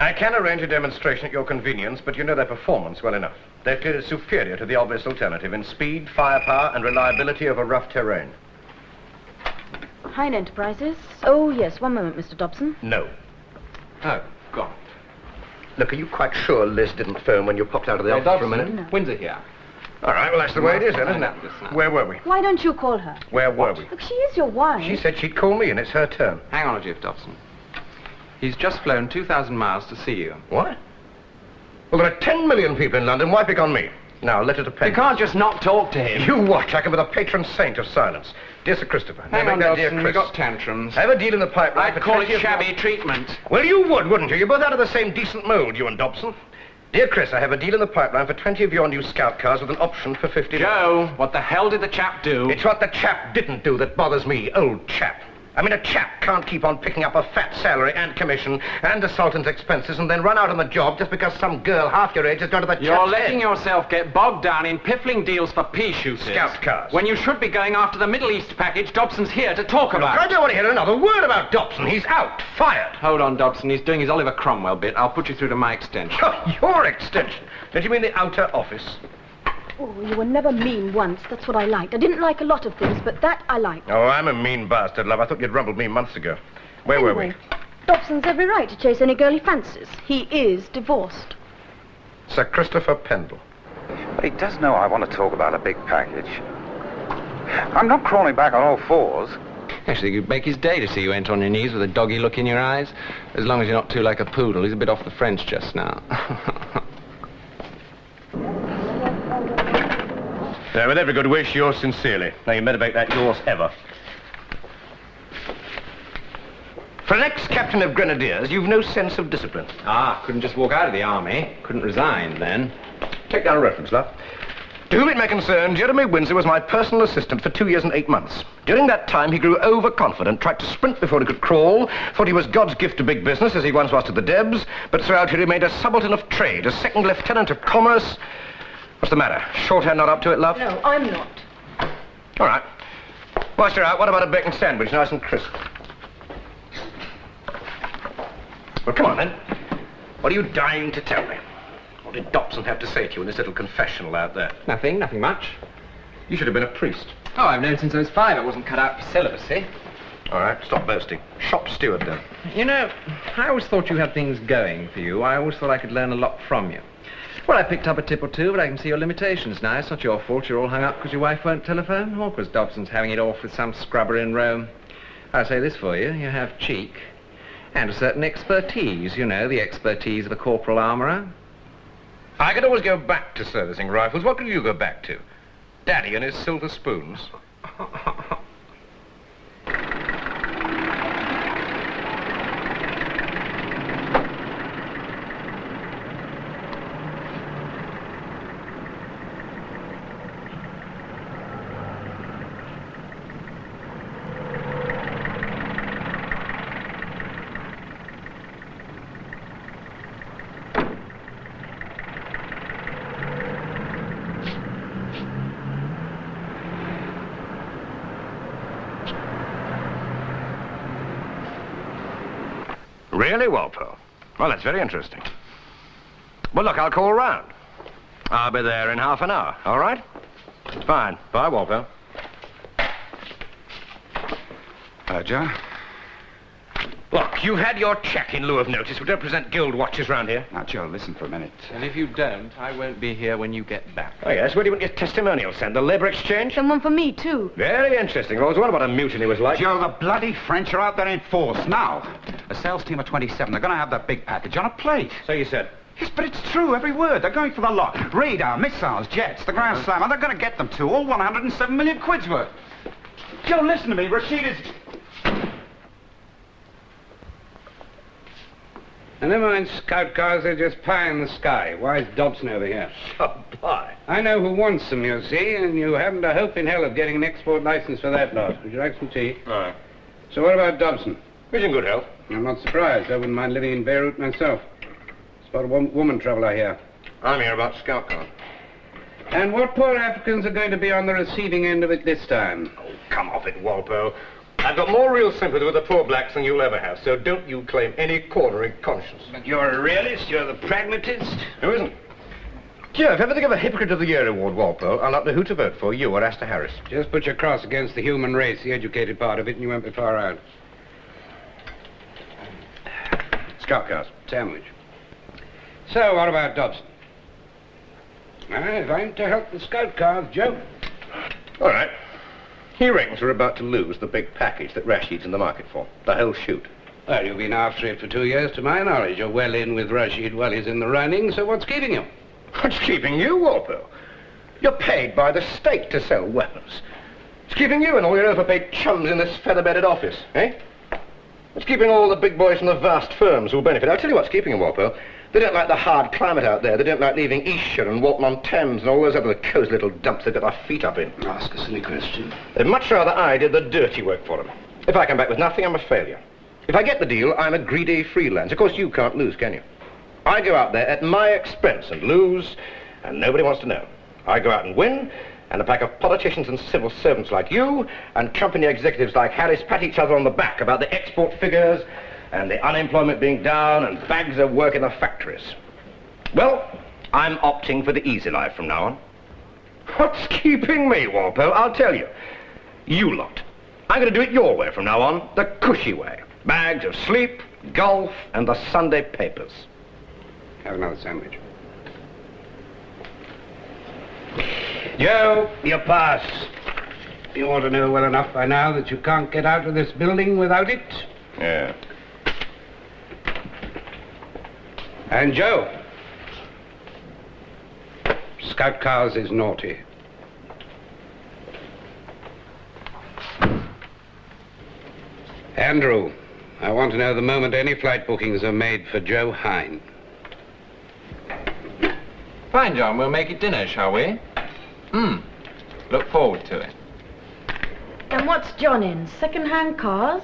I can arrange a demonstration at your convenience, but you know their performance well enough. They're clearly superior to the obvious alternative in speed, firepower, and reliability over rough terrain. Hine Enterprises. Oh, yes. One moment, Mr. Dobson. No. Oh, God. Look, are you quite sure Liz didn't phone when you popped out of the office for a minute? No. Windsor here. All right, well, that's the way it is then, isn't it? Where were we? Why don't you call her? Where were we? Look, she is your wife. She said she'd call me, and it's her turn. Hang on a jiff, Dobson. He's just flown 2,000 miles to see you. What? Well, there are 10 million people in London. Why pick on me? Now, letter to Penn. You can't just not talk to him. You watch. I can be the patron saint of silence. Dear Sir Christopher. Hang on, Dobson. We've got tantrums. I have a deal in the pipeline. I'd call it shabby treatment. Well, you would, wouldn't you? You're both out of the same decent mould, you and Dobson. Dear Chris, I have a deal in the pipeline for 20 of your new scout cars with an option for 50. Joe, what the hell did the chap do? It's what the chap didn't do that bothers me, old chap. I mean, a chap can't keep on picking up a fat salary and commission and assaultant's expenses and then run out on the job just because some girl half your age has gone to the chap's You're letting head. yourself get bogged down in piffling deals for pea shooters. Scout cars. When you should be going after the Middle East package Dobson's here to talk about. I don't want to hear another word about Dobson. He's out. Fired. Hold on, Dobson. He's doing his Oliver Cromwell bit. I'll put you through to my extension. Oh, your extension. Don't you mean the outer office? Oh, you were never mean once. That's what I liked. I didn't like a lot of things, but that I liked. Oh, I'm a mean bastard, love. I thought you'd rumbled me months ago. Where were we? Dobson's every right to chase any girl he fancies. He is divorced. Sir Christopher Pendle. But he does know I want to talk about a big package. I'm not crawling back on all fours. Actually, you'd make his day to see you enter on your knees with a doggy look in your eyes. As long as you're not too like a poodle. He's a bit off the French just now. With every good wish, yours sincerely. Now, you better make that yours ever. For an ex-captain of grenadiers, you've no sense of discipline. Ah, couldn't just walk out of the army. Couldn't resign then. Take down a reference, love. To whom it may concern, Jeremy Windsor was my personal assistant for 2 years and 8 months. During that time, he grew overconfident, tried to sprint before he could crawl, thought he was God's gift to big business, as he once was to the Debs, but throughout he remained a subaltern of trade, a second lieutenant of commerce. What's the matter? Shorthand not up to it, love? No, I'm not. All right. Whilst you're out, what about a bacon sandwich, nice and crisp? Well, come on, then. What are you dying to tell me? What did Dobson have to say to you in this little confessional out there? Nothing much. You should have been a priest. Oh, I've known since I was 5. I wasn't cut out for celibacy. All right, stop boasting. Shop steward, then. You know, I always thought you had things going for you. I always thought I could learn a lot from you. Well, I picked up a tip or two, but I can see your limitations now. It's not your fault you're all hung up because your wife won't telephone, or because Dobson's having it off with some scrubber in Rome. I'll say this for you. You have cheek and a certain expertise, you know, the expertise of a corporal armourer. I could always go back to servicing rifles. What could you go back to? Daddy and his silver spoons. Really, Walpole? Well, that's very interesting. Well, look, I'll call round. I'll be there in half an hour, all right? Fine. Bye, Walpole. Joe? Look, you had your cheque in lieu of notice. We don't present guild watches round here. Now, Joe, listen for a minute. And if you don't, I won't be here when you get back. Oh, yes? Where do you want your testimonial sent? The Labour Exchange? Someone for me, too. Very interesting. I was wondering what a mutiny was like. Joe, the bloody French are out there in force now. A sales team of 27. They're going to have that big package on a plate. So you said. Yes, but it's true, every word. They're going for the lot. Radar, missiles, jets, the ground slammer. They're going to get them too. All 107 million quid's worth. Joe, listen to me. Rashid is... And never mind scout cars, they're just pie in the sky. Why is Dobson over here? Supply. I know who wants them, you see, and you haven't a hope in hell of getting an export license for that lot. Would you like some tea? All right. So what about Dobson? He's in good health. I'm not surprised. I wouldn't mind living in Beirut myself. It's about woman trouble, I hear. I'm here about scout car. And what poor Africans are going to be on the receiving end of it this time? Oh, come off it, Walpole. I've got more real sympathy with the poor blacks than you'll ever have, so don't you claim any corner in conscience. But you're a realist, you're the pragmatist. Who isn't? Joe, if ever they give a Hypocrite of the Year award, Walpole, I'll not know who to vote for, you or Astor Harris. Just put your cross against the human race, the educated part of it, and you won't be far out. Scout cars. Sandwich. So, what about Dobson? If I'm to help the scout cars, Joe. All right. He reckons we're about to lose the big package that Rashid's in the market for. The whole shoot. Well, you've been after it for 2 years, to my knowledge. You're well in with Rashid while he's in the running, so what's keeping you? What's keeping you, Walpole? You're paid by the state to sell weapons. It's keeping you and all your overpaid chums in this feather-bedded office, eh? It's keeping all the big boys from the vast firms who'll benefit. I'll tell you what's keeping them, Walpole. They don't like the hard climate out there. They don't like leaving Esher and Walton-on-Thames and all those other cozy little dumps they've got their feet up in. Ask a silly question. They'd much rather I did the dirty work for them. If I come back with nothing, I'm a failure. If I get the deal, I'm a greedy freelance. Of course, you can't lose, can you? I go out there at my expense and lose, and nobody wants to know. I go out and win, and a pack of politicians and civil servants like you and company executives like Harris pat each other on the back about the export figures and the unemployment being down and bags of work in the factories. Well, I'm opting for the easy life from now on. What's keeping me, Walpole? I'll tell you. You lot. I'm going to do it your way from now on, the cushy way. Bags of sleep, golf, and the Sunday papers. Have another sandwich. Joe, You pass. You ought to know well enough by now that you can't get out of this building without it. Yeah. And Joe, Scout Cars is naughty. Andrew, I want to know the moment any flight bookings are made for Joe Hine. Fine, John. We'll make it dinner, shall we? Look forward to it. And what's John in? Second-hand cars?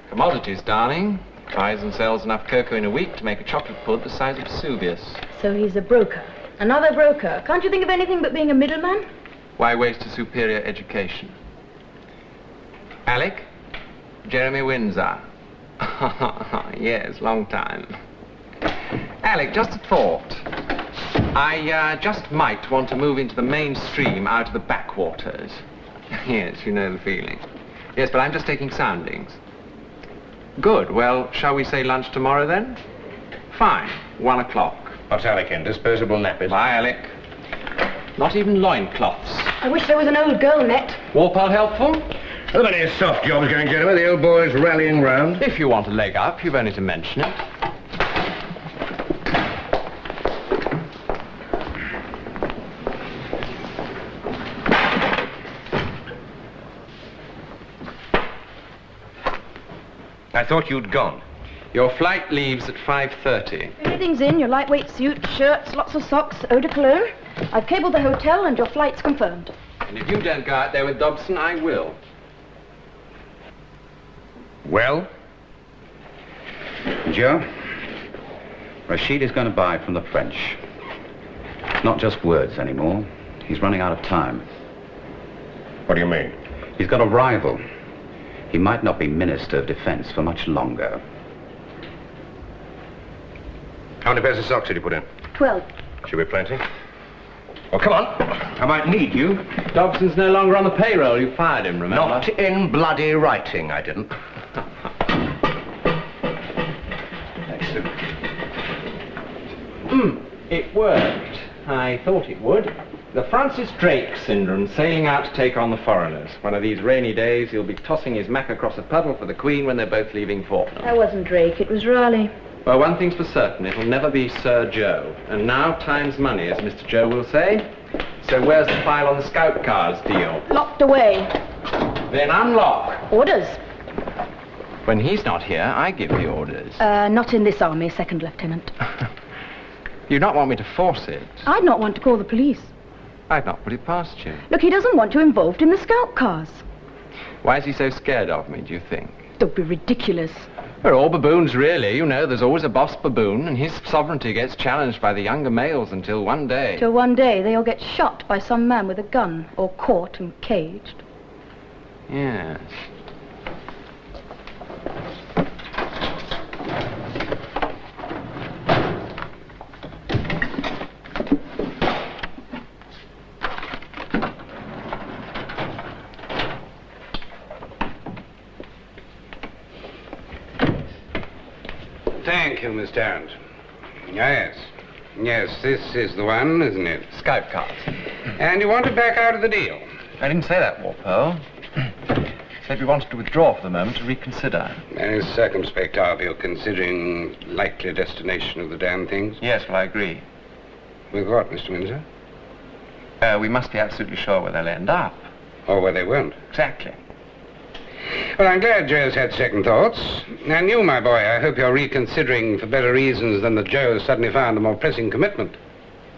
Commodities, darling. Buys and sells enough cocoa in a week to make a chocolate pud the size of Vesuvius. So he's a broker. Another broker. Can't you think of anything but being a middleman? Why waste a superior education? Alec? Jeremy Windsor. Yes, long time. Alec, just a thought. I just might want to move into the mainstream out of the backwaters. Yes, you know the feeling. Yes, but I'm just taking soundings. Good. Well, shall we say lunch tomorrow then? Fine. 1 o'clock. What's Alec in? Disposable nappies? Bye, Alec. Not even loincloths. I wish there was an old girl net. Walpole helpful? Are there any soft jobs going, gentlemen? The old boys rallying round? If you want a leg up, you've only to mention it. I thought you'd gone. Your flight leaves at 5:30. Everything's in, your lightweight suit, shirts, lots of socks, eau de cologne. I've cabled the hotel and your flight's confirmed. And if you don't go out there with Dobson, I will. Well? Joe, Rashid is going to buy from the French. Not just words anymore. He's running out of time. What do you mean? He's got a rival. He might not be Minister of Defense for much longer. How many pairs of socks did you put in? 12. Should be plenty. Well, come on. I might need you. Dobson's no longer on the payroll. You fired him, remember? Not in bloody writing, I didn't. Excellent. It worked. I thought it would. The Francis Drake syndrome, sailing out to take on the foreigners. One of these rainy days, he'll be tossing his mac across a puddle for the Queen when they're both leaving Fortnum. That wasn't Drake, it was Raleigh. Well, one thing's for certain, it'll never be Sir Joe. And now time's money, as Mr. Joe will say. So where's the file on the Scout Cars deal? Locked away. Then unlock. Orders. When he's not here, I give the orders. Not in this army, Second Lieutenant. You not want me to force it? I'd not want to call the police. I'd not put it past you. Look, he doesn't want you involved in the scout cars. Why is he so scared of me, do you think? Don't be ridiculous. We're all baboons, really. You know, there's always a boss baboon, and his sovereignty gets challenged by the younger males until one day... Till one day they all get shot by some man with a gun, or caught and caged. Yes. Thank you, Miss Tarrant. Yes. Yes, this is the one, isn't it? Scout cards. And you want to back out of the deal? I didn't say that, Walpole. Said we wanted to withdraw for the moment to reconsider. Very circumspect of you, considering likely destination of the damn things. Yes, well, I agree. With what, Mr. Windsor? We must be absolutely sure where they'll end up. Or where they won't. Exactly. Well, I'm glad Joe's had second thoughts. And you, my boy, I hope you're reconsidering for better reasons than that Joe suddenly found a more pressing commitment.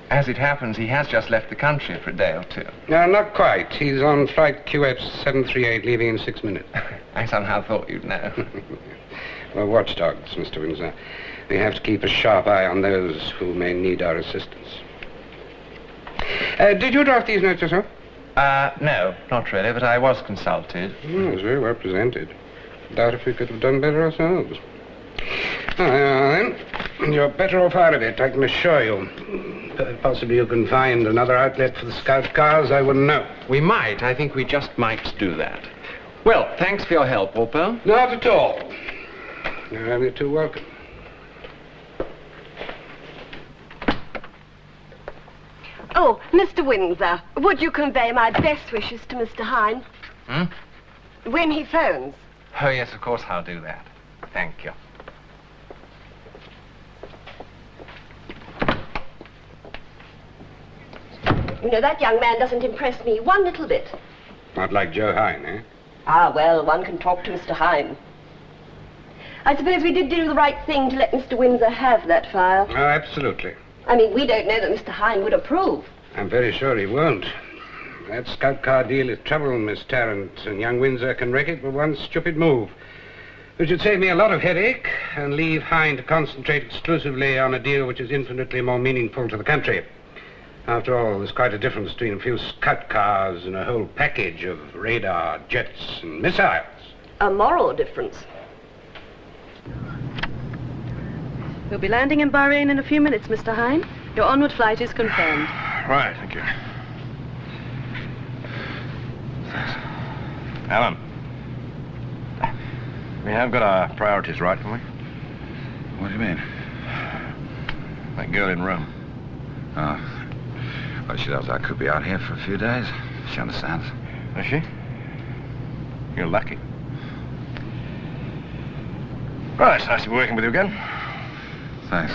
As it happens, he has just left the country for a day or two. No, not quite. He's on flight QF 738, leaving in 6 minutes. I somehow thought you'd know. We're watchdogs, Mr. Windsor. We have to keep a sharp eye on those who may need our assistance. Did you draft these notes yourself? No, not really, but I was consulted. It was very well presented. Doubt if we could have done better ourselves. Then, you're better off out of it, I can assure you. Possibly you can find another outlet for the scout cars, I wouldn't know. We might. I think we just might do that. Well, thanks for your help, Walpole. Not at all. You're only too welcome. Oh, Mr. Windsor, would you convey my best wishes to Mr. Hine? When he phones. Oh, yes, of course I'll do that. Thank you. You know, that young man doesn't impress me one little bit. Not like Joe Hine, eh? Ah, well, one can talk to Mr. Hine. I suppose we did do the right thing to let Mr. Windsor have that file. Oh, absolutely. I mean, we don't know that Mr. Hine would approve. I'm very sure he won't. That scout car deal is trouble, Miss Tarrant, and young Windsor can wreck it with one stupid move. Which would save me a lot of headache and leave Hine to concentrate exclusively on a deal which is infinitely more meaningful to the country. After all, there's quite a difference between a few scout cars and a whole package of radar, jets, and missiles. A moral difference. We'll be landing in Bahrain in a few minutes, Mr. Hine. Your onward flight is confirmed. Right, thank you. Thanks. Alan. We have got our priorities right, haven't we? What do you mean? That girl in Rome. Oh. Well, she knows I could be out here for a few days. She understands. Is she? You're lucky. Right, it's nice to be working with you again. Thanks.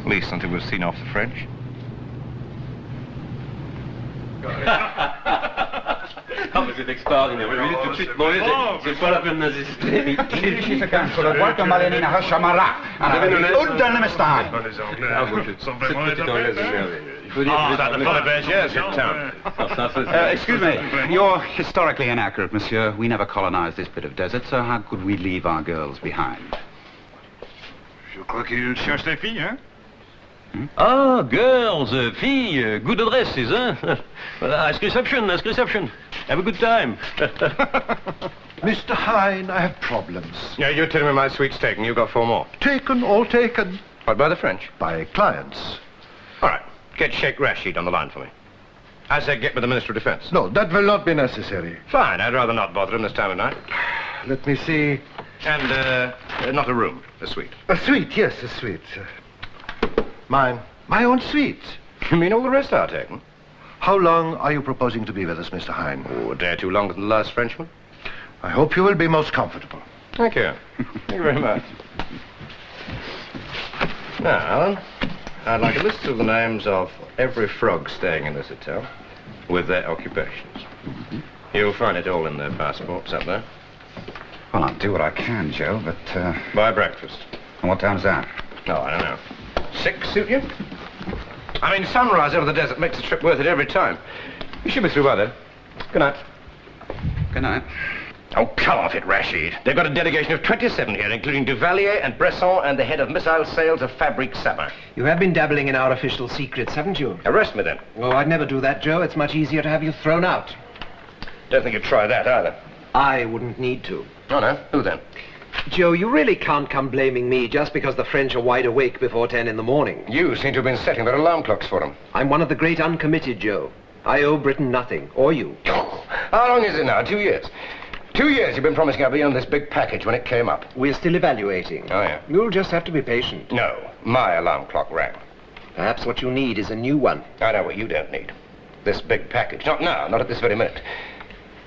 At least until we've seen off the French. Ah, mais c'est extraordinaire. Je lui ai dit tout de suite, non, c'est pas la peine d'insister. Excuse me, you're historically inaccurate, monsieur. We never colonized this bit of desert, so how could we leave our girls behind? Je crois qu'il cherche des filles, hein? Ah, girls, filles, good addresses, hein? Ask reception. Have a good time. Mr. Hine, I have problems. Yeah, you're telling me my sweet's taken. You've got 4 more. Taken, all taken. What, by the French? By clients. All right. Get Sheikh Rashid on the line for me. I say get with the Minister of Defense. No, that will not be necessary. Fine. I'd rather not bother him this time of night. Let me see. And, not a room, a suite. A suite, yes, a suite. Mine. My own suite. You mean all the rest are taken? How long are you proposing to be with us, Mr. Hine? Oh, a day or two longer than the last Frenchman. I hope you will be most comfortable. Thank you. Thank you very much. Now, Alan, I'd like a list of the names of every frog staying in this hotel, with their occupations. You'll find it all in their passports up there. Well, I'll do what I can, Joe, but, By breakfast. And what time's that? No, I don't know. 6 suit you? I mean, sunrise over the desert makes the trip worth it every time. You should be through by then. Good night. Good night. Oh, come off it, Rashid. They've got a delegation of 27 here, including Duvalier and Bresson and the head of missile sales of Fabrique Sapin. You have been dabbling in our official secrets, haven't you? Arrest me, then. Oh, I'd never do that, Joe. It's much easier to have you thrown out. Don't think you'd try that, either. I wouldn't need to. Oh, no? Who, then? Joe, you really can't come blaming me just because the French are wide awake before 10 in the morning. You seem to have been setting their alarm clocks for them. I'm one of the great uncommitted, Joe. I owe Britain nothing, or you. How long is it now? 2 years? 2 years you've been promising I'd be on this big package when it came up. We're still evaluating. Oh, yeah? You'll just have to be patient. No, my alarm clock rang. Perhaps what you need is a new one. I know what you don't need. This big package. Not now, not at this very minute.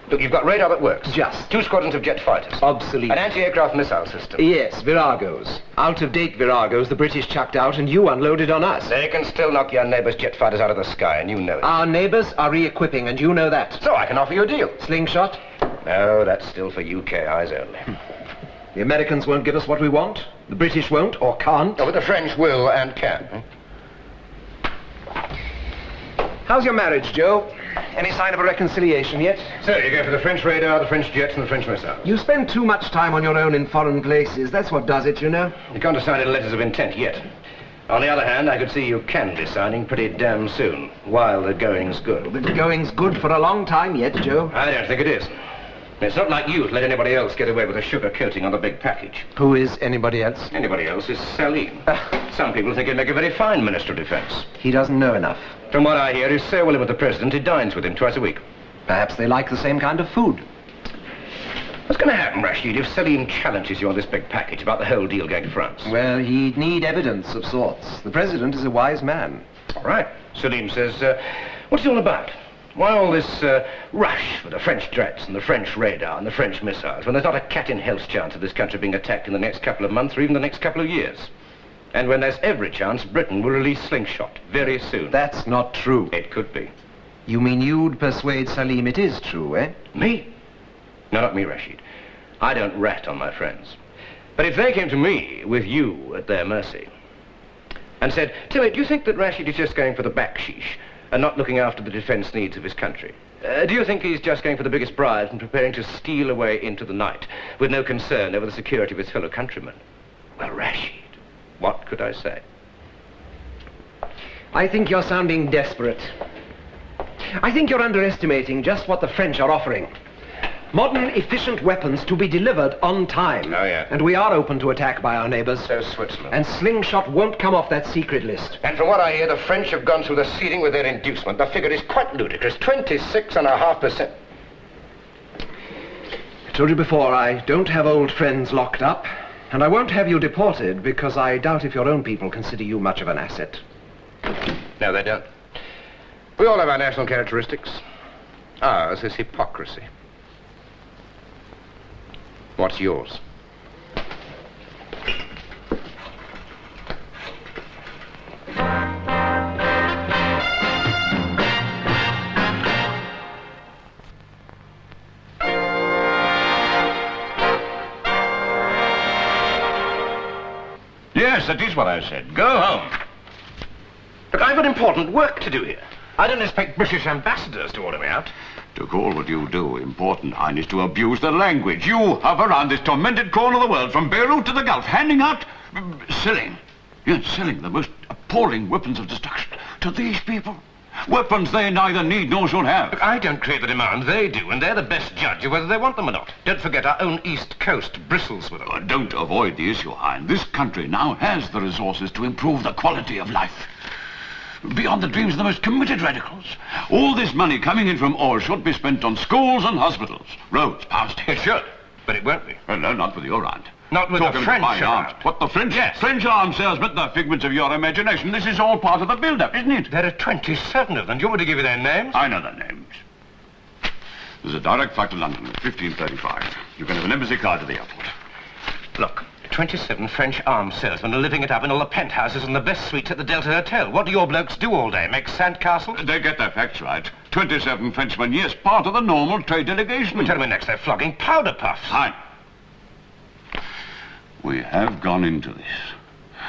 Look, you've got radar that works. Just. 2 squadrons of jet fighters. Obsolete. An anti-aircraft missile system. Yes, Viragos. Out-of-date Viragos the British chucked out and you unloaded on us. They can still knock your neighbour's jet fighters out of the sky, and you know it. Our neighbours are re-equipping, and you know that. So I can offer you a deal. Slingshot? No, that's still for UK eyes only. The Americans won't give us what we want. The British won't, or can't. Oh, but the French will and can. How's your marriage, Joe? Any sign of a reconciliation yet? So, you go for the French radar, the French jets, and the French missile. You spend too much time on your own in foreign places. That's what does it, you know. You can't decide letters of intent yet. On the other hand, I could see you can be signing pretty damn soon, while the going's good. The going's good for a long time yet, Joe. I don't think it is. It's not like you to let anybody else get away with a sugar coating on the big package. Who is anybody else? Anybody else is Salim. Some people think he'd make a very fine Minister of Defence. He doesn't know enough. From what I hear, he's so well in with the President, he dines with him twice a week. Perhaps they like the same kind of food. What's going to happen, Rashid, if Salim challenges you on this big package about the whole deal going to France? Well, he'd need evidence of sorts. The President is a wise man. All right. Salim says, what's it all about? Why all this rush for the French jets and the French radar and the French missiles when there's not a cat in hell's chance of this country being attacked in the next couple of months or even the next couple of years? And when there's every chance Britain will release Slingshot very soon. That's not true. It could be. You mean you'd persuade Salim it is true, eh? Me? No, not me, Rashid. I don't rat on my friends. But if they came to me with you at their mercy and said, Timmy, do you think that Rashid is just going for the backsheesh and not looking after the defence needs of his country? Do you think he's just going for the biggest bribes and preparing to steal away into the night with no concern over the security of his fellow countrymen? Well, Rashid, what could I say? I think you're sounding desperate. I think you're underestimating just what the French are offering. Modern, efficient weapons to be delivered on time. Oh, yeah. And we are open to attack by our neighbours. So Switzerland. And Slingshot won't come off that secret list. And from what I hear, the French have gone through the ceiling with their inducement. The figure is quite ludicrous, 26.5%. I told you before, I don't have old friends locked up. And I won't have you deported because I doubt if your own people consider you much of an asset. No, they don't. We all have our national characteristics. Ours is hypocrisy. What's yours? Yes, that is what I said. Go home. Look, I've got important work to do here. I don't expect British ambassadors to order me out. To call what you do important, Hine, is to abuse the language. You hover around this tormented corner of the world, from Beirut to the Gulf, handing out, selling the most appalling weapons of destruction to these people. Weapons they neither need nor should have. Look, I don't create the demand, they do, and they're the best judge of whether they want them or not. Don't forget, our own East Coast bristles with them. Don't avoid the issue, Hine. This country now has the resources to improve the quality of life. Beyond the dreams of the most committed radicals. All this money coming in from oil should be spent on schools and hospitals, roads, power stations. It should, but it won't be. Well, no, not with your aunt. Not with Talking the French arms. around. What, the French? Yes. French arms salesmen, the figments of your imagination. This is all part of the build-up, isn't it? There are 27 of them. Do you want me to give you their names? I know their names. There's a direct flight to London at 15:35. You can have an embassy card to the airport. Look, 27 French arms salesmen are living it up in all the penthouses and the best suites at the Delta Hotel. What do your blokes do all day? Make sandcastles? They get their facts right. 27 Frenchmen, yes, part of the normal trade delegation. Well, tell me next they're flogging powder puffs. Fine. We have gone into this.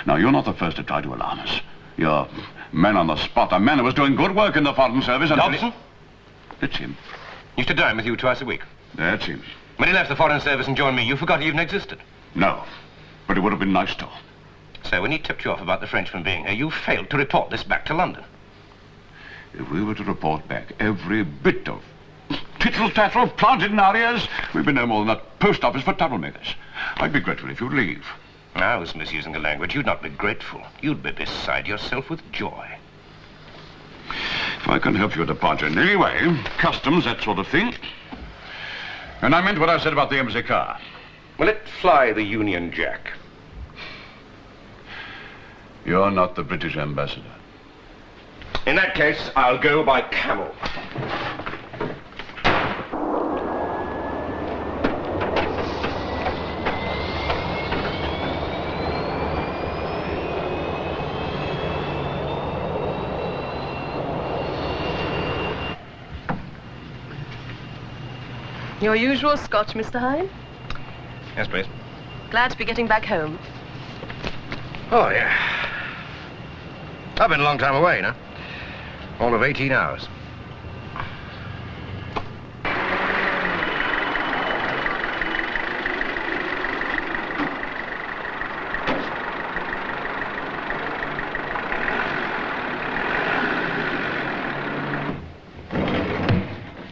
Now, you're not the first to try to alarm us. You're man on the spot, a man who was doing good work in the Foreign Service. Dobson? That's him. Used to dine with you twice a week. That's him. When he left the Foreign Service and joined me, you forgot he even existed. No, but it would have been nice to. So when he tipped you off about the Frenchman being here, you failed to report this back to London. If we were to report back every bit of tittle-tattle planted in our ears, we'd be no more than a post office for troublemakers. I'd be grateful if you'd leave. I was misusing the language. You'd not be grateful. You'd be beside yourself with joy. If I can help your departure in any way, customs, that sort of thing, And I meant what I said about the embassy car. Will it fly the Union Jack? You're not the British ambassador. In that case, I'll go by camel. Your usual scotch, Mr. Hine? Yes, please. Glad to be getting back home. Oh, yeah. I've been a long time away, now. All of 18 hours.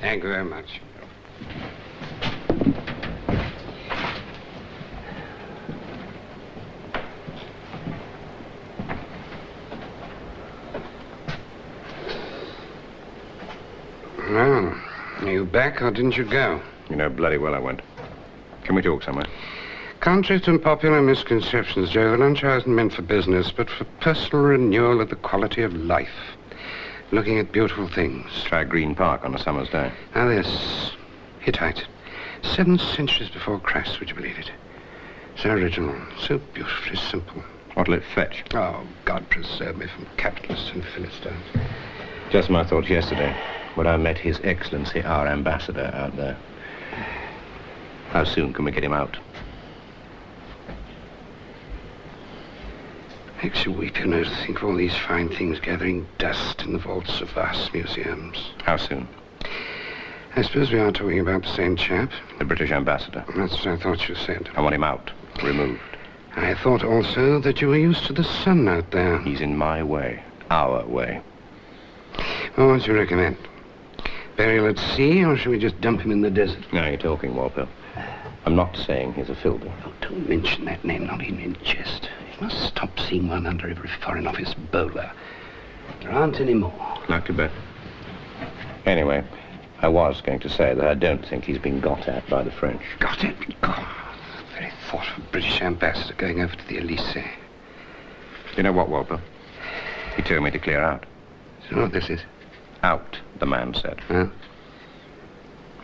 Thank you very much. Well, are you back or didn't you go? You know bloody well I went. Can we talk somewhere? Contrary to popular misconceptions, Joe, the lunch hour isn't meant for business, but for personal renewal of the quality of life. Looking at beautiful things. Try Green Park on a summer's day. Now this, Hittite. 7 centuries before Christ, would you believe it? So original, so beautifully simple. What'll it fetch? Oh, God preserve me from capitalists and Philistines. Just my thoughts yesterday, when I met His Excellency, our ambassador, out there. How soon can we get him out? Makes you weep, you know, to think of all these fine things gathering dust in the vaults of vast museums. How soon? I suppose we are talking about the same chap. The British ambassador. That's what I thought you said. I want him out, removed. I thought also that you were used to the sun out there. He's in my way, our way. Well, what do you recommend? Burial at sea, or should we just dump him in the desert? Now you're talking, Walpole. I'm not saying he's a filthy. Oh, don't mention that name, not even in jest. You must stop seeing one under every Foreign Office bowler. There aren't any more. Not too bad. Anyway, I was going to say that I don't think he's been got at by the French. Got it? God, the very thought of a British ambassador going over to the Elysee. You know what, Walpole? He told me to clear out. Do you know what this is? Out, the man said. Huh?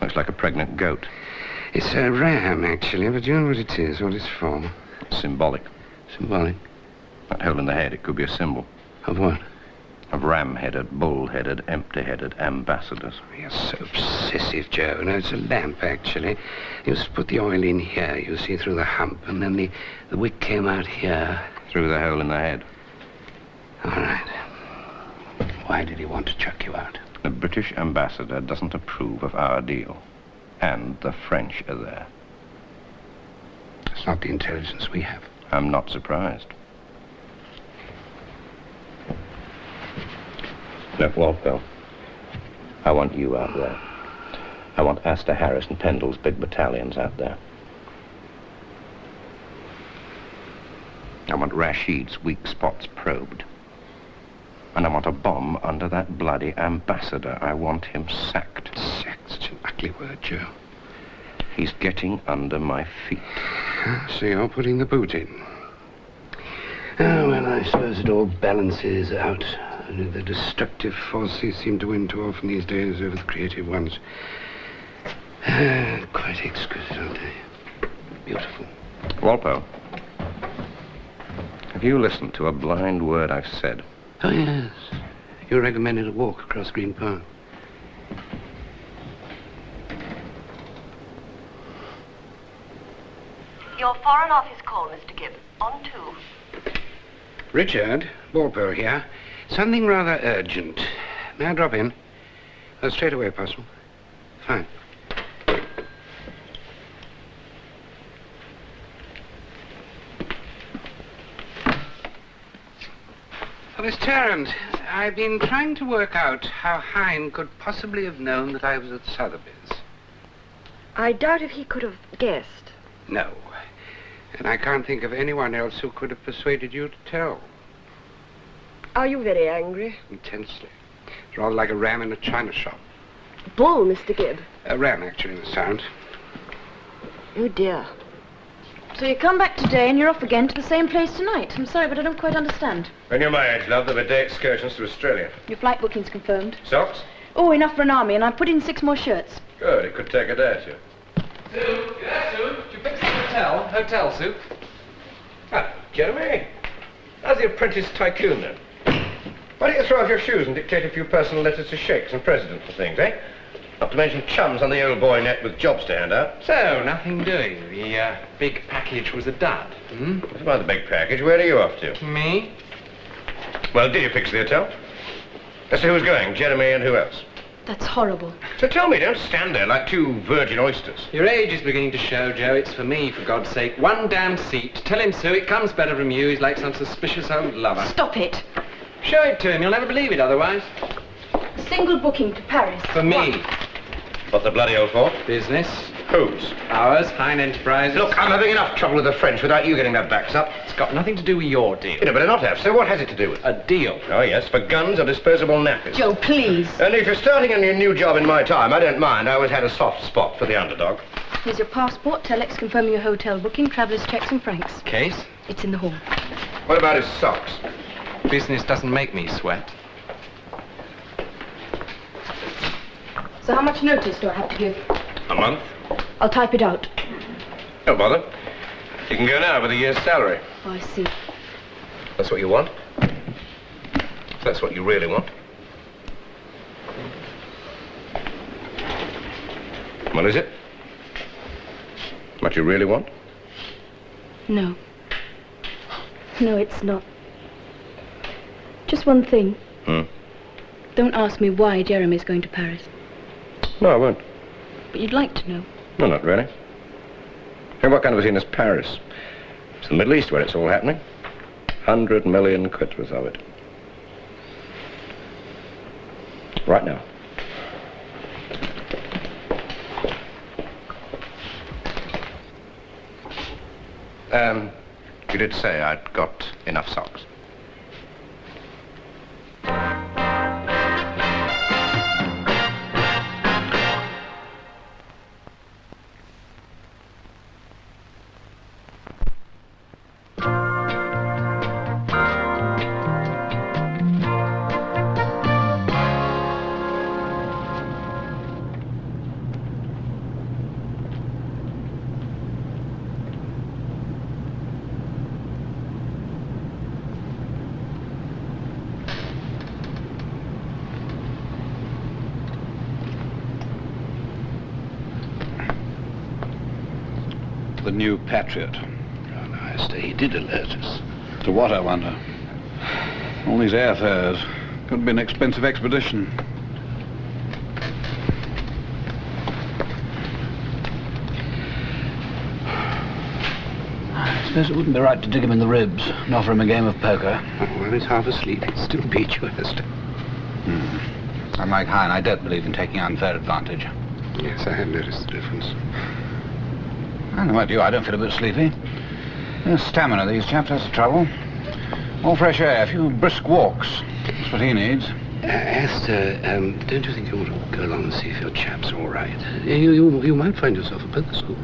Looks like a pregnant goat. It's a ram, actually, but do you know what it is, what it's for? It's symbolic. Symbolic? That hole in the head, it could be a symbol. Of what? Of ram-headed, bull-headed, empty-headed ambassadors. You're so obsessive, Joe. No, it's a lamp, actually. You just put the oil in here, you see, through the hump, and then the wick came out here. Through the hole in the head. All right. Why did he want to chuck you out? The British ambassador doesn't approve of our deal. And the French are there. It's not the intelligence we have. I'm not surprised. Look, Walpole, I want you out there. I want Astor Harris and Pendle's big battalions out there. I want Rashid's weak spots probed. And I want a bomb under that bloody ambassador. I want him sacked. Sacked? Such an ugly word, Joe. He's getting under my feet. So you're putting the boot in. Oh, well, I suppose it all balances out. Only the destructive forces seem to win too often these days over the creative ones. Quite exquisite, aren't they? Beautiful. Walpole, have you listened to a blind word I've said? Oh, yes. You recommended a walk across Green Park. Your Foreign Office call, Mr. Gibb. On 2. Richard, Walpole here. Something rather urgent. May I drop in? Straight away, possible. Fine. Well, Miss Tarrant, I've been trying to work out how Hine could possibly have known that I was at Sotheby's. I doubt if he could have guessed. No. And I can't think of anyone else who could have persuaded you to tell. Are you very angry? Intensely. It's rather like a ram in a china shop. Bull, Mr. Gibb. A ram, actually, Miss Tarrant. Oh, dear. So you come back today and you're off again to the same place tonight. I'm sorry, but I don't quite understand. When you're my age, love, there were day excursions to Australia. Your flight booking's confirmed. Socks? Oh, enough for an army, and I've put in 6 more shirts. Good, it could take a day or two. Sue, you there, Sue? Did you fix the hotel? Hotel, Sue? Ah, Jeremy. How's the apprentice tycoon, then? Why don't you throw off your shoes and dictate a few personal letters to sheikhs and presidents and things, eh? Not to mention chums on the old boy net with jobs to hand out. So, nothing doing. The big package was a dud. Hmm? What about the big package? Where are you off to? Me? Well, did you fix the hotel? As to who's going, Jeremy and who else? That's horrible. So tell me, don't stand there like 2 virgin oysters. Your age is beginning to show, Joe. It's for me, for God's sake. One damn seat. Tell him, Sue, it comes better from you. He's like some suspicious old lover. Stop it. Show it to him. You'll never believe it otherwise. A single booking to Paris. For me. What the bloody old for? Business. Whose? Ours. Hine Enterprises. Look, I'm having enough trouble with the French without you getting that backed up. It's got nothing to do with your deal. You better not have. So what has it to do with? A deal. Oh, yes, for guns or disposable nappies. Joe, please. And if you're starting on your new job in my time, I don't mind. I always had a soft spot for the underdog. Here's your passport, telex confirming your hotel booking, traveller's checks and francs. Case? It's in the hall. What about his socks? Business doesn't make me sweat. So how much notice do I have to give? A month? I'll type it out. Don't bother. You can go now with a year's salary. Oh, I see. That's what you want? That's what you really want? What is it? What you really want? No. No, it's not. Just one thing. Don't ask me why Jeremy's going to Paris. No, I won't. But you'd like to know. No, not really. And what kind of a thing is Paris? It's the Middle East where it's all happening. 100 million quid worth of it. Right now. You did say I'd got enough socks. The new Patriot. Oh, nice. He did alert us. To what, I wonder? All these airfares. Could be an expensive expedition. I suppose it wouldn't be right to dig him in the ribs and offer him a game of poker. Oh, well, he's half asleep. He'd still beat you, Hester. Unlike Hine, I don't believe in taking unfair advantage. Yes, I have noticed the difference. I don't know about you, I don't feel a bit sleepy. The stamina, these chaps, that's the trouble. More fresh air, a few brisk walks. That's what he needs. Hester, don't you think you ought to go along and see if your chaps are all right? You might find yourself a poker school.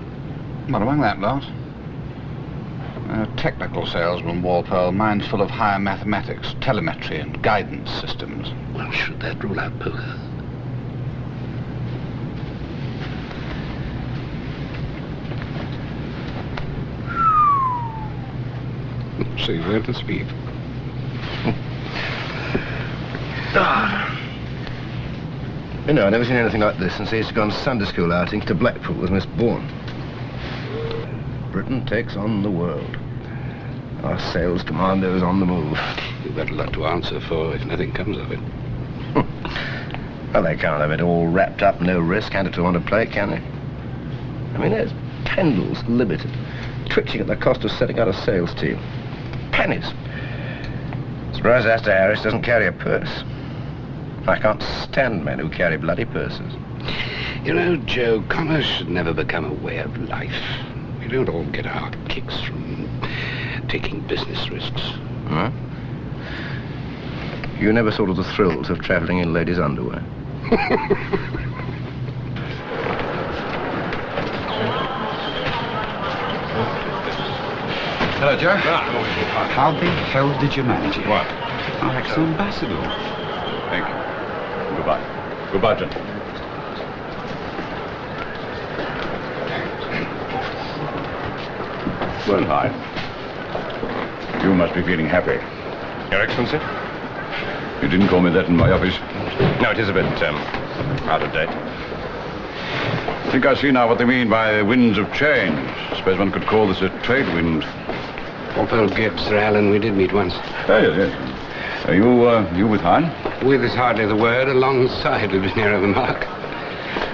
What among that lot? A technical salesman, Walpole. Mine's full of higher mathematics, telemetry, and guidance systems. Well, should that rule out poker? So you learned to speak. You know, I've never seen anything like this since I used to go on Sunday school outings to Blackpool with Miss Bourne. Britain takes on the world. Our sales commandos on the move. You've got a lot to answer for if nothing comes of it. Well, they can't have it all wrapped up, no risk, handed to them on a plate, can they? I mean, there's Pendles Limited, twitching at the cost of setting out a sales team. Pennies. Surprised Astor Harris doesn't carry a purse. I can't stand men who carry bloody purses. You know, Joe, commerce should never become a way of life. We don't all get our kicks from taking business risks. Huh? You never thought of the thrills of traveling in ladies' underwear? Hello, Joe. How the hell did you manage it? What? Our ex-ambassador. Thank you. Goodbye. Goodbye, gentlemen. Well, Hine, you must be feeling happy. Your Excellency? You didn't call me that in my office. No, it is a bit, out of date. I think I see now what they mean by winds of change. I suppose one could call this a trade wind. Walpole Gibbs, Sir Alan, we did meet once. Oh, yes. Are you with Hine? With is hardly the word. Alongside would be nearer the mark.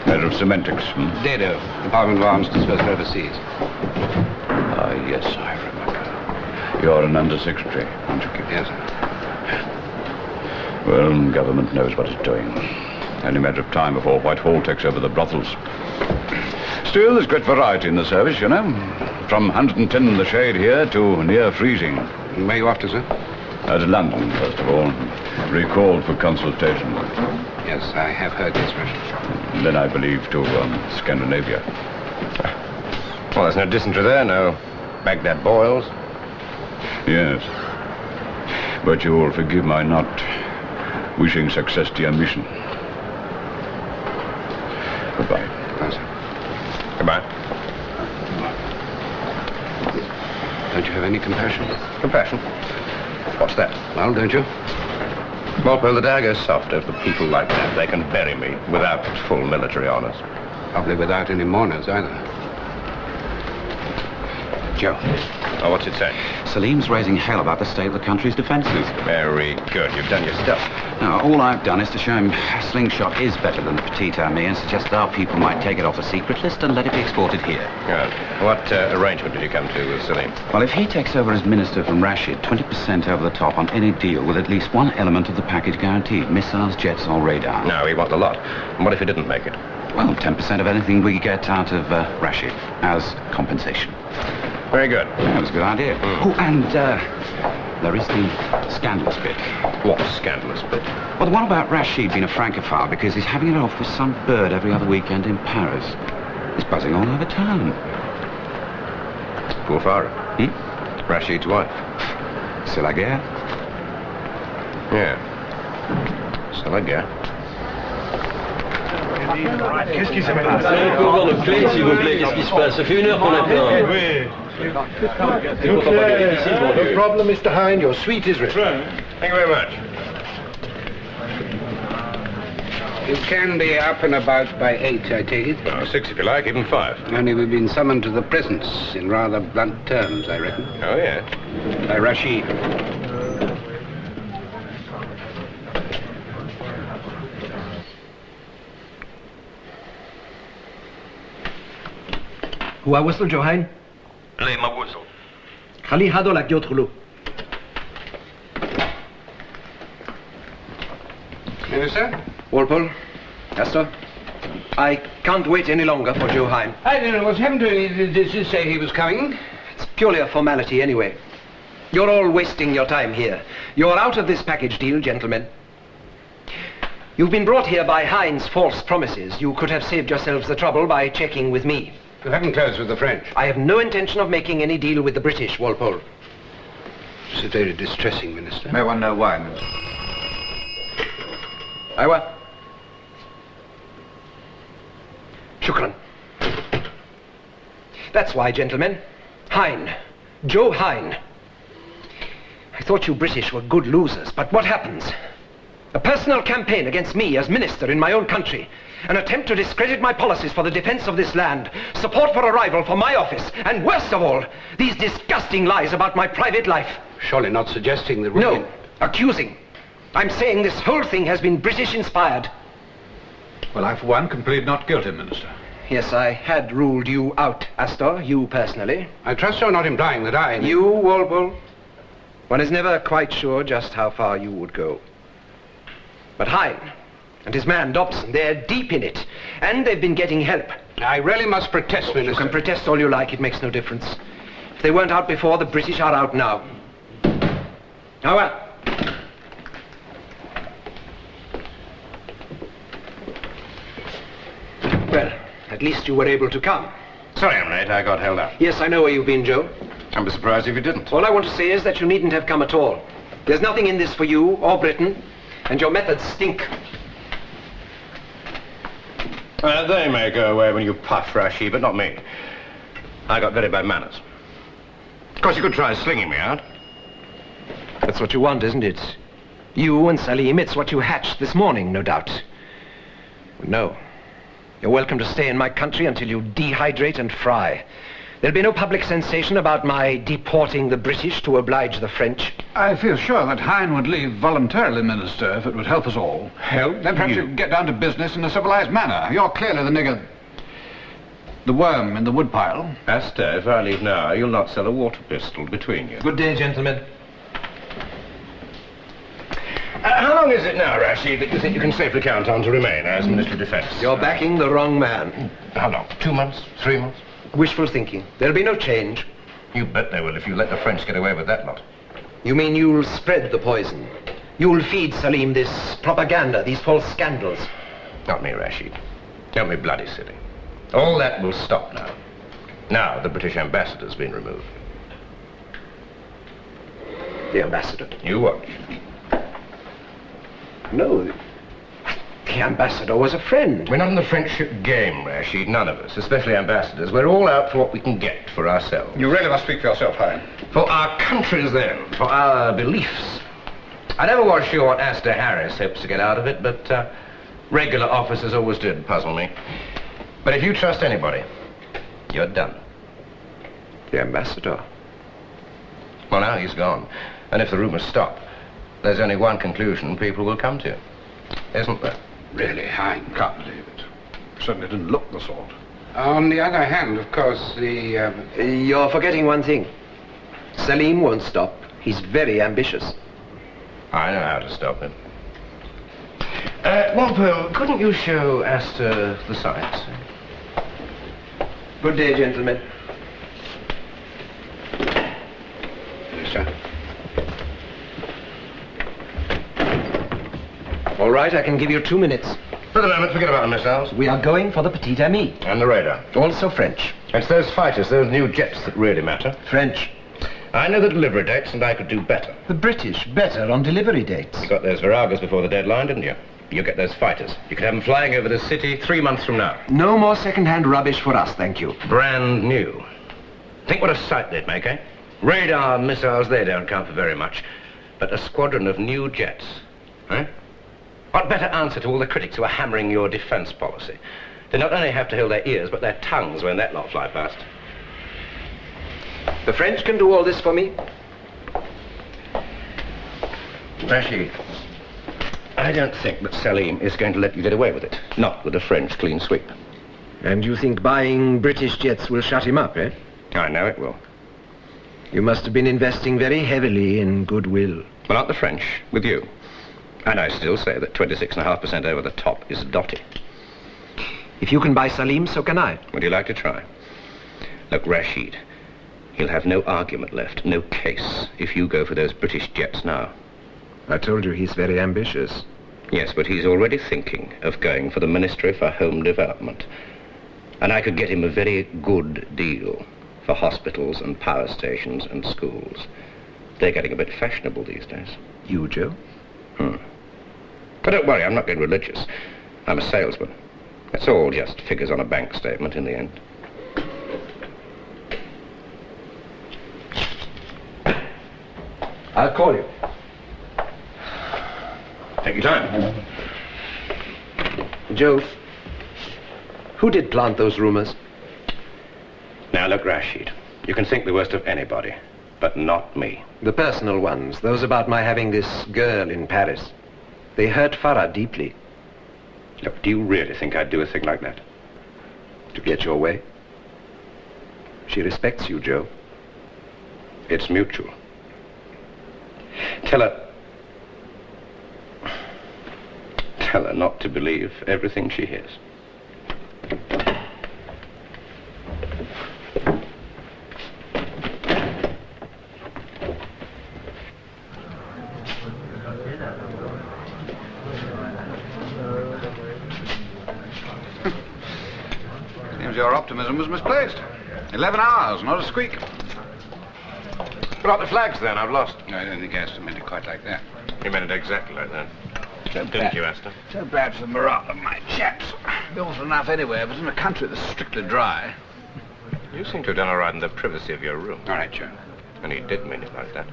Matter of semantics, Dado, Department of Arms Disposal Overseas. Ah, yes, I remember. You're an under-secretary, aren't you, Gibbs? Yes, sir. Well, government knows what it's doing. Only a matter of time before Whitehall takes over the brothels. Still, there's great variety in the service, you know. From 110 in the shade here to near freezing. And where are you off to, sir? To London, first of all. Recalled for consultation. Yes, I have heard the expression. And then, I believe, to Scandinavia. Well, there's no dysentery there, no Baghdad boils. Yes. But you will forgive my not wishing success to your mission. Goodbye. Goodbye, sir. Goodbye. Don't you have any compassion? Compassion? What's that? Well, don't you? Walpole, the dagger's softer for people like that. They can bury me without full military honors. Probably without any mourners either. Joe. Oh, what's it say? Salim's raising hell about the state of the country's defences. Very good. You've done your stuff. Now, all I've done is to show him a slingshot is better than the petite army and suggest our people might take it off the secret list and let it be exported here. Good. What arrangement did you come to with Salim? Well, if he takes over as minister from Rashid, 20% over the top on any deal with at least one element of the package guaranteed. Missiles, jets, or radar. No, we want the lot. And what if he didn't make it? Well, 10% of anything we get out of Rashid as compensation. Very good. Yeah, that's a good idea. Oh, and there is the scandalous bit. What scandalous bit? Well, the one about Rashid being a francophile because he's having it off with some bird every other weekend in Paris. It's buzzing all over town. Poor Farah. Rashid's wife. C'est la guerre? Yeah. C'est la guerre. Qu'est-ce qui se passe? On peut voir nos clés, s'il vous plaît. Qu'est-ce qui se passe? Ça fait 1 heure qu'on attend. Oui. No problem, Mr. Hine. Your suite is ready. Thank you very much. You can be up and about by 8, I take it? Oh, 6 if you like, even 5. Only we've been summoned to the presence in rather blunt terms, I reckon. Oh, yeah? By Rashid. هو وصل جو هاين؟ ليه ما وصل؟ خليه هذولك يدخلوا. Minister? Walpole, Astor, I can't wait any longer for Joe Hine. I don't know what's happened to him. Did you say he was coming? It's purely a formality anyway. You're all wasting your time here. You're out of this package deal, gentlemen. You've been brought here by Hine's false promises. You could have saved yourselves the trouble by checking with me. You haven't closed with the French. I have no intention of making any deal with the British, Walpole. It's very distressing, Minister. May one know why, Minister? Aywa. Shukran. That's why, gentlemen. Hine. Joe Hine. I thought you British were good losers, but what happens? A personal campaign against me as minister in my own country. An attempt to discredit my policies for the defense of this land. Support for a rival for my office. And worst of all, these disgusting lies about my private life. Surely not suggesting that... No, accusing. I'm saying this whole thing has been British-inspired. Well, I, for one, can plead not guilty, Minister. Yes, I had ruled you out, Astor, you personally. I trust you're not implying that I... You, Walpole? One is never quite sure just how far you would go. But Hine and his man Dobson, they're deep in it. And they've been getting help. I really must protest, Minister. You can protest all you like, it makes no difference. If they weren't out before, the British are out now. Now, well. Well, at least you were able to come. Sorry I'm late. I got held up. Yes, I know where you've been, Joe. I'd be surprised if you didn't. All I want to say is that you needn't have come at all. There's nothing in this for you or Britain, and your methods stink. They may go away when you puff, Rashid, but not me. I got very bad manners. Of course, you could try slinging me out. That's what you want, isn't it? You and Salim, it's what you hatched this morning, no doubt. No. You're welcome to stay in my country until you dehydrate and fry. There'll be no public sensation about my deporting the British to oblige the French. I feel sure that Hine would leave voluntarily, Minister, if it would help us all. Help? Then perhaps you could get down to business in a civilized manner. You're clearly the nigger... the worm in the woodpile. Asta, if I leave now, you'll not sell a water pistol between you. Good day, gentlemen. How long is it now, Rashid, that you think you can safely count on to remain as Minister of Defence? You're backing the wrong man. How long? 2 months? 3 months? Wishful thinking. There'll be no change. You bet they will if you let the French get away with that lot. You mean you'll spread the poison? You'll feed Salim this propaganda, these false scandals? Not me, Rashid. Don't be bloody silly. All that will stop now. Now the British ambassador's been removed. The ambassador? You watch. No, the ambassador was a friend. We're not in the friendship game, Rashid, none of us, especially ambassadors. We're all out for what we can get for ourselves. You really must speak for yourself, Hine. For our countries, then, for our beliefs. I never was sure what Asta Harris hopes to get out of it, but regular officers always did puzzle me. But if you trust anybody, you're done. The ambassador? Well, now he's gone. And if the rumors stop, there's only one conclusion people will come to. Isn't there? Really, Hine, can't believe it. Certainly didn't look the sort. On the other hand, of course, the... You're forgetting one thing. Salim won't stop. He's very ambitious. I know how to stop him. Walpole, couldn't you show Asta the sights? Good day, gentlemen. Yes, sir. All right, I can give you 2 minutes. For the moment, forget about the missiles. We are going for the Petit Ami. And the radar. Also French. It's those fighters, those new jets that really matter. French. I know the delivery dates, and I could do better. The British better on delivery dates. You got those Viragas before the deadline, didn't you? You get those fighters. You could have them flying over the city 3 months from now. No more second-hand rubbish for us, thank you. Brand new. Think what a sight they'd make, eh? Radar missiles, they don't count for very much. But a squadron of new jets, eh? What better answer to all the critics who are hammering your defence policy? They not only have to hold their ears, but their tongues when that lot fly past. The French can do all this for me. Rashid, I don't think that Salim is going to let you get away with it. Not with a French clean sweep. And you think buying British jets will shut him up, eh? I know it will. You must have been investing very heavily in goodwill. Well, not the French, with you. And I still say that 26.5% over the top is dotty. If you can buy Salim, so can I. Would you like to try? Look, Rashid, he'll have no argument left, no case, if you go for those British jets now. I told you he's very ambitious. Yes, but he's already thinking of going for the Ministry for Home Development. And I could get him a very good deal for hospitals and power stations and schools. They're getting a bit fashionable these days. You, Joe? But don't worry, I'm not being religious. I'm a salesman. It's all just figures on a bank statement in the end. I'll call you. Take your time. Joe, who did plant those rumors? Now look, Rashid, you can think the worst of anybody, but not me. The personal ones, those about my having this girl in Paris. They hurt Farah deeply. Look, do you really think I'd do a thing like that? To get your way? She respects you, Joe. It's mutual. Tell her not to believe everything she hears. Seems your optimism was misplaced. 11 hours, not a squeak. Put up the flags, then. I've lost. No, I don't think Astor meant it quite like that. You meant it exactly like that. So Didn't bad. you, Astor? So bad for the morale of my chaps. Bills are enough anywhere, but in a country that's strictly dry. You seem to have done all right in the privacy of your room. All right, Joe. And he did mean it like that.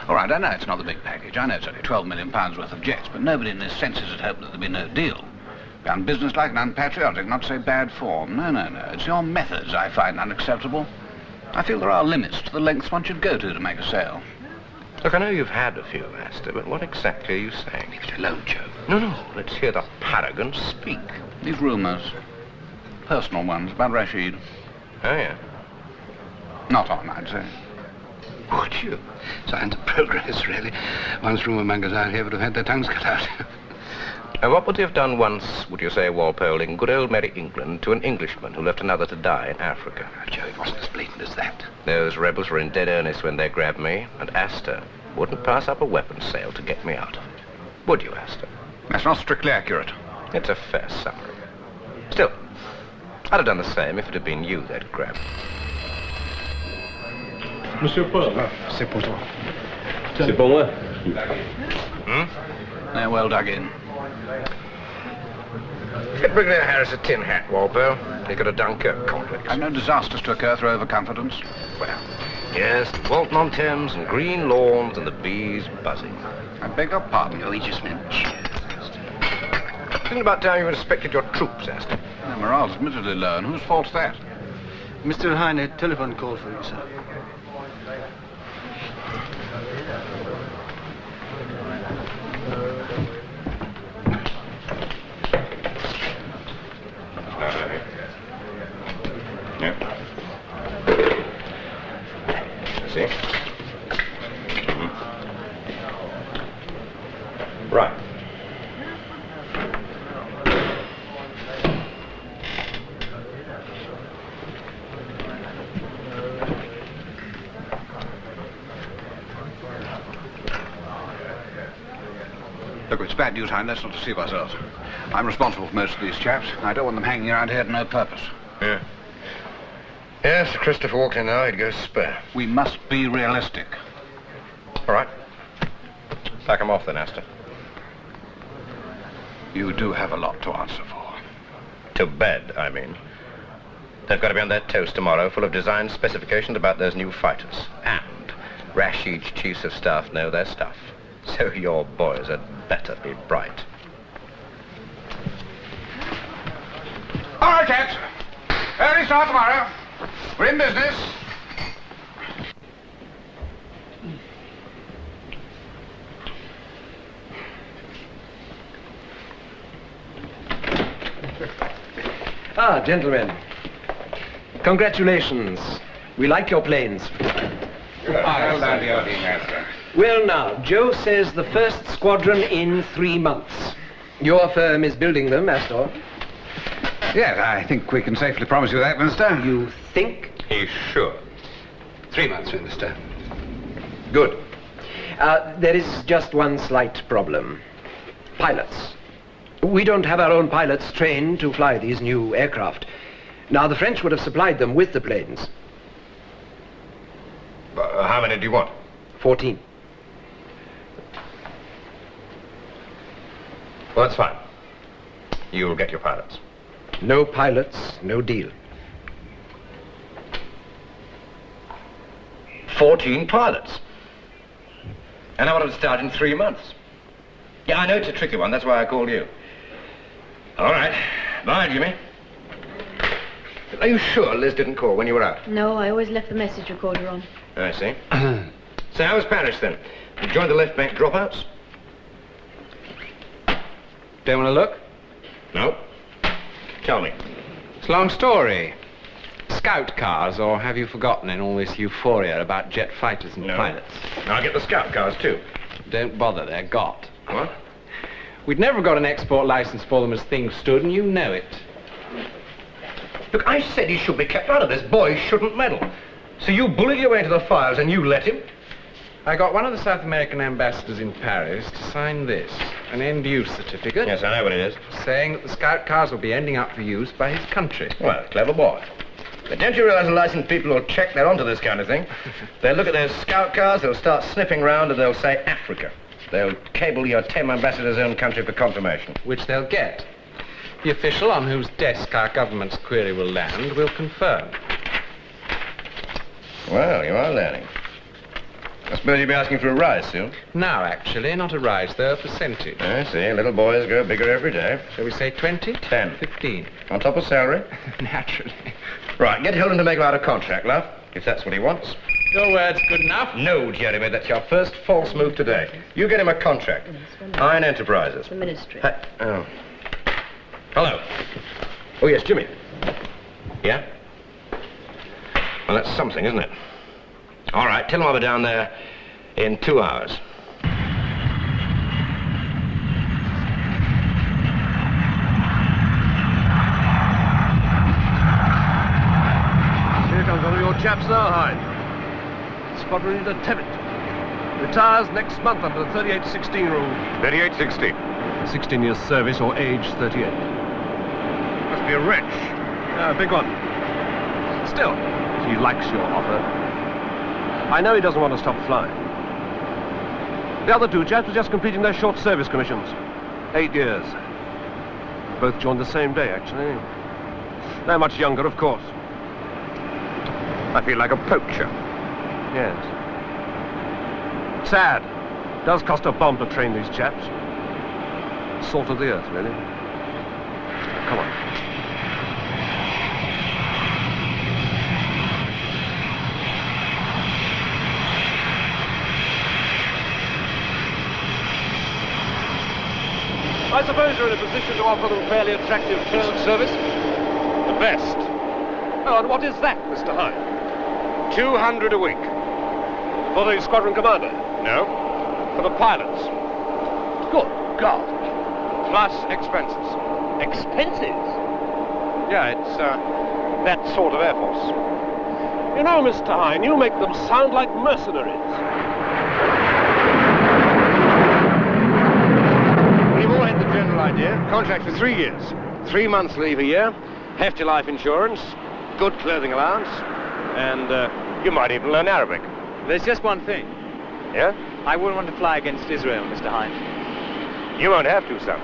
All right, I know it's not the big package. I know it's only £12 million worth of jets, but nobody in his senses had hoped that there'd be no deal. Be unbusinesslike and unpatriotic, not to say bad form. No. It's your methods I find unacceptable. I feel there are limits to the lengths one should go to make a sale. Look, I know you've had a few, Astor, but what exactly are you saying? Leave it alone, Joe. No. Let's hear the paragon speak. These rumours. Personal ones about Rashid. Oh, yeah. Not on, I'd say. Would you? Signs of progress, really. Once rumour mongers out here would have had their tongues cut out. And what would they have done once, would you say, Walpole, in good old Merry England to an Englishman who left another to die in Africa? Oh, Joe, it wasn't as blatant as that. Those rebels were in dead earnest when they grabbed me, and Astor wouldn't pass up a weapons sale to get me out. Would you, Astor? That's not strictly accurate. It's a fair summary. Still, I'd have done the same if it had been you they'd grabbed. Monsieur Paul. C'est pour toi. C'est pour moi. They're well dug in. Get Brigadier Harris a tin hat, Walpole. He got a Dunkirk complex. I've no disasters to occur through overconfidence. Well, yes, Walton-on-Thames and green lawns and the bees buzzing. I beg your pardon. Oh, he just meant cheers. Isn't it about time you inspected your troops, Astor? The morale's admittedly low, and whose fault's that? Mr. Hine, a telephone call for you, sir. Yeah. See? Right. Look, it's bad news, Hine. Let's not deceive ourselves. I'm responsible for most of these chaps. I don't want them hanging around here to no purpose. Yeah. Yes, if Christopher walked in now, he'd go spare. We must be realistic. All right. Pack 'em off then, Astor. You do have a lot to answer for. To bed, I mean. They've got to be on their toes tomorrow, full of design specifications about those new fighters. And Rashid's chiefs of staff know their stuff. So your boys had better be bright. All right, chaps. Early start tomorrow. We're in business. Ah, gentlemen. Congratulations. We like your planes. Well done, your master. Well, now, Joe says the first squadron in 3 months. Your firm is building them, Astor. Yes, I think we can safely promise you that, Minister. You think? He's sure. 3 months, Minister. Good. There is just one slight problem. Pilots. We don't have our own pilots trained to fly these new aircraft. Now, the French would have supplied them with the planes. How many do you want? 14. Well, that's fine. You'll get your pilots. No pilots, no deal. 14 pilots. And I want to start in 3 months. Yeah, I know it's a tricky one. That's why I called you. All right. Bye, Jimmy. Are you sure Liz didn't call when you were out? No, I always left the message recorder on. I see. So how was Paris, then? You joined the left bank dropouts? Don't want to look? No. Tell me. It's a long story. Scout cars, or have you forgotten in all this euphoria about jet fighters and pilots? I'll get the scout cars, too. Don't bother, they're got. What? We'd never got an export license for them as things stood, and you know it. Look, I said he should be kept out of this. Boys shouldn't meddle. So you bullied your way into the files and you let him? I got one of the South American ambassadors in Paris to sign this, an end-use certificate. Yes, I know what it is. Saying that the scout cars will be ending up for use by his country. Well, clever boy. But don't you realize the licensed people will check they're onto this kind of thing? They'll look at those scout cars, they'll start sniffing round, and they'll say Africa. They'll cable your tame ambassador's own country for confirmation. Which they'll get. The official on whose desk our government's query will land will confirm. Well, you are learning. I suppose you'll be asking for a rise soon? No, actually, not a rise, though, a percentage. I see. Little boys grow bigger every day. Shall we say 20? 10. 15. On top of salary? Naturally. Right, get Holden to make him out a contract, love, if that's what he wants. Your word's good enough. No, Jeremy, that's your first false move today. You get him a contract. Hine Enterprises. The ministry. Oh. Hello. Oh, yes, Jimmy. Yeah? Well, that's something, isn't it? All right, tell him I'll be down there in 2 hours. Here comes one of your chaps now, Hine. Squadron Leader Tevitt. Retires next month under the 3816 rule. 3860. 16 years service or age 38. Must be a wrench. Yeah, a big one. Still, he likes your offer. I know he doesn't want to stop flying. The other two chaps are just completing their short service commissions. 8 years. Both joined the same day, actually. They're much younger, of course. I feel like a poacher. Yes. Sad. Does cost a bomb to train these chaps. Salt of the earth, really. Come on. I suppose you're in a position to offer them fairly attractive terms of service? The best. Oh, and what is that, Mr. Hine? 200 a week. For the squadron commander? No. For the pilots? Good God. Plus expenses. Expenses? Yeah, it's that sort of Air Force. You know, Mr. Hine, you make them sound like mercenaries. We've all had the general idea. Contract for 3 years. 3 months leave a year, hefty life insurance, good clothing allowance, and you might even learn Arabic. There's just one thing. Yeah? I wouldn't want to fly against Israel, Mr. Hine. You won't have to, son.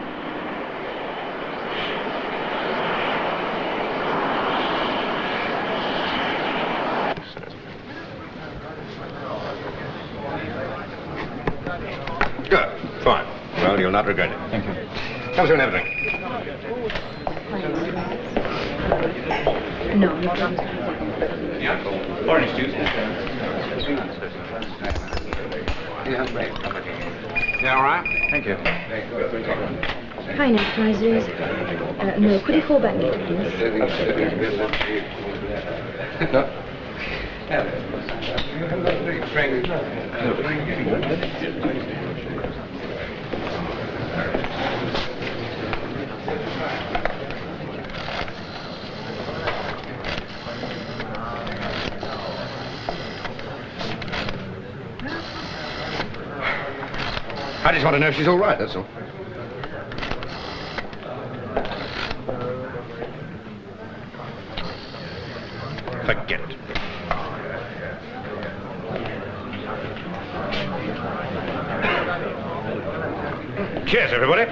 Good. Fine. Well, you'll not regret it. Thank you. Come soon, everything. No, not on. Yeah? Orange juice. Yeah, all right? Thank you. Hine Enterprises. No, could you call back later, please? I just want to know if she's all right, that's all. Forget it. Cheers, everybody.